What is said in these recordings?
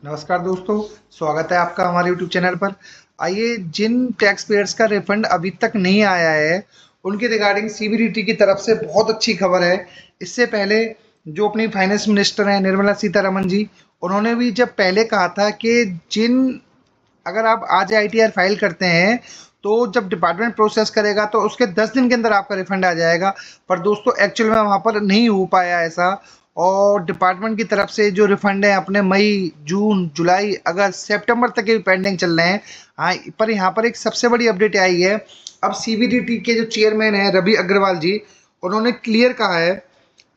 नमस्कार दोस्तों, स्वागत है आपका हमारे यूट्यूब चैनल पर। आइए, जिन टैक्स पेयर्स का रिफंड अभी तक नहीं आया है, उनके रिगार्डिंग सीबीडीटी की तरफ से बहुत अच्छी खबर है। इससे पहले जो अपनी फाइनेंस मिनिस्टर हैं निर्मला सीतारमण जी, उन्होंने भी जब पहले कहा था कि जिन अगर आप आज आईटीआर फाइल करते हैं तो जब डिपार्टमेंट प्रोसेस करेगा तो उसके 10 दिन के अंदर आपका रिफंड आ जाएगा। पर दोस्तों एक्चुअल में वहाँ पर नहीं हो पाया ऐसा, और डिपार्टमेंट की तरफ से जो रिफंड है अपने मई, जून, जुलाई, अगस्त, सितंबर तक के भी पेंडिंग चल रहे हैं। हाँ, पर यहाँ पर एक सबसे बड़ी अपडेट आई है। अब सीबीडीटी के जो चेयरमैन है रवि अग्रवाल जी, उन्होंने क्लियर कहा है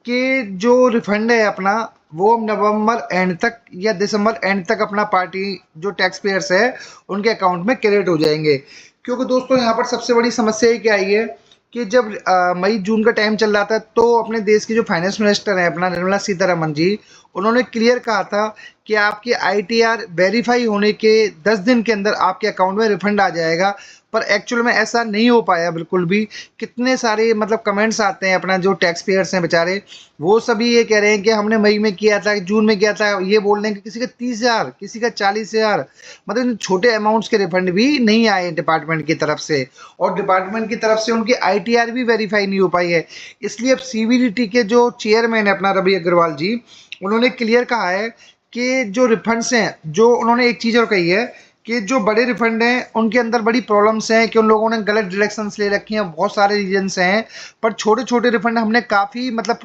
कि जो रिफंड है अपना, वो नवंबर एंड तक या दिसंबर एंड तक अपना पार्टी जो टैक्स पेयर्स है उनके अकाउंट में क्रेडिट हो जाएंगे। क्योंकि दोस्तों यहाँ पर सबसे बड़ी समस्या ये क्या आई है कि जब मई जून का टाइम चल रहा था तो अपने देश की जो फाइनेंस मिनिस्टर है अपना निर्मला सीतारमण जी, उन्होंने क्लियर कहा था कि आपकी आईटीआर वेरीफाई होने के 10 दिन के अंदर आपके अकाउंट में रिफंड आ जाएगा। पर एक्चुअल में ऐसा नहीं हो पाया बिल्कुल भी। कितने सारे मतलब कमेंट्स आते हैं, अपना जो टैक्स पेयर्स हैं बेचारे, वो सभी ये कह रहे हैं कि हमने मई में किया था, जून में किया था। ये बोल रहे हैं कि किसी का 30,000, किसी का 40,000, मतलब इन छोटे अमाउंट्स के रिफंड भी नहीं आए डिपार्टमेंट की तरफ से। और डिपार्टमेंट की तरफ से उनकी आईटीआर भी वेरीफाई नहीं हो पाई है। इसलिए अब सीबीडीटी के जो चेयरमैन है अपना रवि अग्रवाल जी, उन्होंने क्लियर कहा है कि जो रिफंड्स हैं, जो उन्होंने एक चीज़ और कही है कि जो बड़े रिफंड हैं उनके अंदर बड़ी प्रॉब्लम्स हैं कि उन लोगों ने गलत डायरेक्शंस ले रखी हैं, बहुत सारे रीजंस हैं। पर छोटे छोटे रिफंड हमने काफ़ी मतलब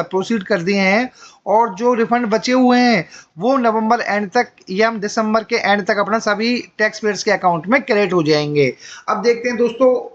प्रोसीड कर दिए हैं। और जो रिफंड बचे हुए हैं वो नवंबर एंड तक या हम दिसंबर के एंड तक अपना सभी टैक्स पेयर्स के अकाउंट में क्रेडिट हो जाएंगे। अब देखते हैं दोस्तों,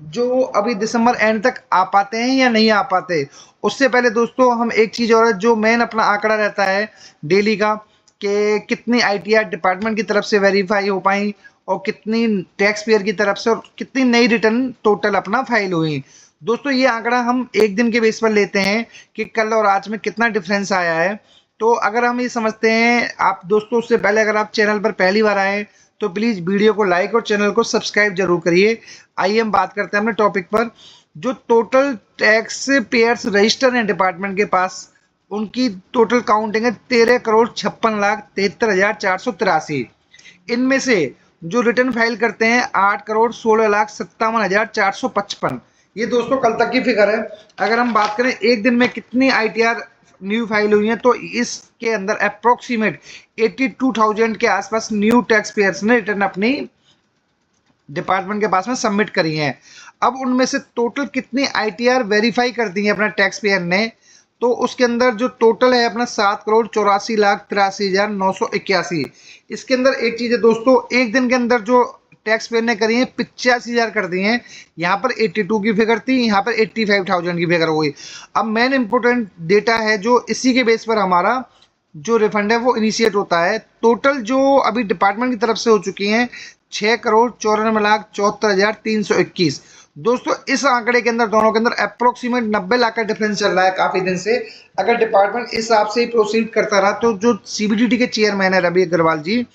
जो अभी दिसंबर एंड तक आ पाते हैं या नहीं आ पाते। उससे पहले दोस्तों हम एक चीज़ और है, जो मेन अपना आंकड़ा रहता है डेली का, कि कितनी आईटीआर डिपार्टमेंट की तरफ से वेरीफाई हो पाई और कितनी टैक्स पेयर की तरफ से, और कितनी नई रिटर्न टोटल अपना फाइल हुई। दोस्तों ये आंकड़ा हम एक दिन के बेस पर लेते हैं कि कल और आज में कितना डिफरेंस आया है। तो अगर हम ये समझते हैं, आप दोस्तों उससे पहले अगर आप चैनल पर पहली बार आए तो प्लीज़ वीडियो को लाइक और चैनल को सब्सक्राइब जरूर करिए। आइए हम बात करते हैं अपने टॉपिक पर। जो टोटल टैक्स पेयर्स रजिस्टर हैं डिपार्टमेंट के पास, उनकी टोटल काउंटिंग है 13,56,73,483। इनमें से जो रिटर्न फाइल करते हैं 8,16,57,455। ये दोस्तों कल तक की फिगर है। अगर हम बात करें एक दिन में कितनी आईटीआर न्यू फाइल हुई है तो इसके अंदर अप्रोक्सीमेट 82,000 के आसपास न्यू टैक्स पेयर्स ने रिटर्न अपनी डिपार्टमेंट के पास में सबमिट करी हैं। अब उनमें से टोटल कितनी आईटीआर वेरीफाई कर दी है अपना टैक्स पेयर ने, तो उसके अंदर जो टोटल है अपना 7,84,83,981। इसके अंदर एक चीज़ है दोस्तों, एक दिन के अंदर जो टैक्स पेयर ने करी है 85,000 कर दी हैं। यहाँ पर 82 की फिगर थी, यहाँ पर 85,000 की फिगर हो गई। अब मेन इंपॉर्टेंट डेटा है जो इसी के बेस पर हमारा जो रिफंड है वो इनिशिएट होता है। टोटल जो अभी डिपार्टमेंट की तरफ से हो चुकी हैं 6,94,74,321। दोस्तों इस आंकड़े के अंदर दोनों के अंदर अप्रोक्सीमेट 90 लाख का डिफरेंस चल रहा है काफी दिन से। अगर डिपार्टमेंट इस हिसाब से ही प्रोसीड करता रहा तो जो सीबीडीटी के चेयरमैन है रवि अग्रवाल जी,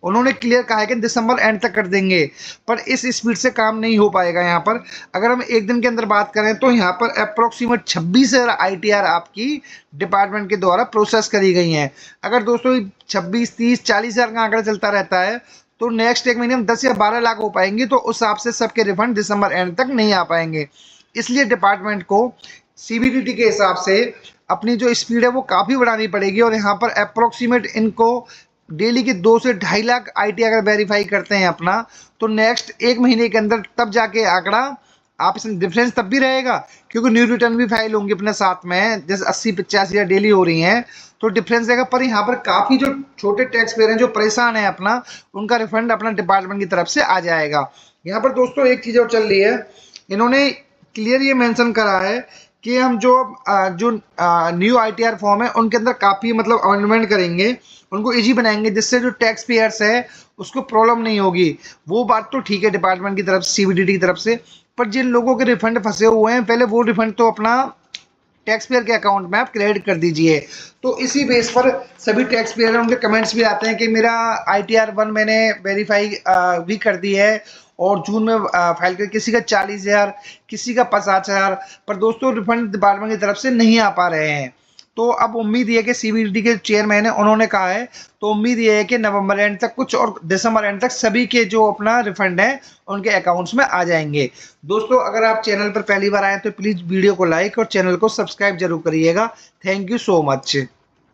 उन्होंने क्लियर कहा है कि दिसंबर एंड तक कर देंगे। पर इस स्पीड से काम नहीं हो पाएगा यहाँ पर। अगर हम एक दिन के अंदर बात करें तो यहाँ पर अप्रोक्सीमेट 26,000 आईटीआर आपकी डिपार्टमेंट के द्वारा प्रोसेस करी गई हैं। अगर दोस्तों 26, 30, 40,000 का आंकड़ा चलता रहता है तो नेक्स्ट एक महीने में 10 या 12 लाख हो पाएंगे, तो उस हिसाब से सबके रिफंड दिसंबर एंड तक नहीं आ पाएंगे। इसलिए डिपार्टमेंट को सीबीडीटी के हिसाब से अपनी जो स्पीड है वो काफ़ी बढ़ानी पड़ेगी। और यहाँ पर अप्रोक्सीमेट इनको डेली के 2 से 2.5 लाख आईटी अगर वेरीफाई करते हैं अपना, तो नेक्स्ट एक महीने के अंदर तब जाके आंकड़ा आप इसमें डिफरेंस तब भी रहेगा, क्योंकि न्यू रिटर्न भी फाइल होंगे अपने साथ में, जैसे 80-85 डेली हो रही हैं तो डिफरेंस रहेगा। पर यहाँ पर काफ़ी जो छोटे टैक्स पेयर हैं जो परेशान हैं अपना, उनका रिफंड अपना डिपार्टमेंट की तरफ से आ जाएगा। यहाँ पर दोस्तों एक चीज़ और चल रही है, इन्होंने क्लियर ये मेंशन करा है कि हम जो न्यू आईटीआर फॉर्म है उनके अंदर काफ़ी मतलब अमेंडमेंट करेंगे, उनको इजी बनाएंगे जिससे जो टैक्स पेयर्स है उसको प्रॉब्लम नहीं होगी। वो बात तो ठीक है डिपार्टमेंट की तरफ से, सीबीडीटी की तरफ से। पर जिन लोगों के रिफंड फंसे हुए हैं पहले वो रिफंड तो अपना टैक्स पेयर के अकाउंट में आप क्रेडिट कर दीजिए। तो इसी बेस पर सभी टैक्स पेयर उनके कमेंट्स भी आते हैं कि मेरा आईटीआर 1 मैंने वेरीफाई भी कर दी है और जून में फाइल कर, किसी का 40,000, किसी का 50,000। पर दोस्तों रिफंड डिपार्टमेंट की तरफ से नहीं आ पा रहे हैं। तो अब उम्मीद ये है कि सीबीडीटी के चेयरमैन है उन्होंने कहा है, तो उम्मीद ये है कि नवंबर एंड तक कुछ और दिसंबर एंड तक सभी के जो अपना रिफंड है उनके अकाउंट्स में आ जाएंगे। दोस्तों अगर आप चैनल पर पहली बार आए तो प्लीज वीडियो को लाइक और चैनल को सब्सक्राइब जरूर करिएगा। Thank you so much.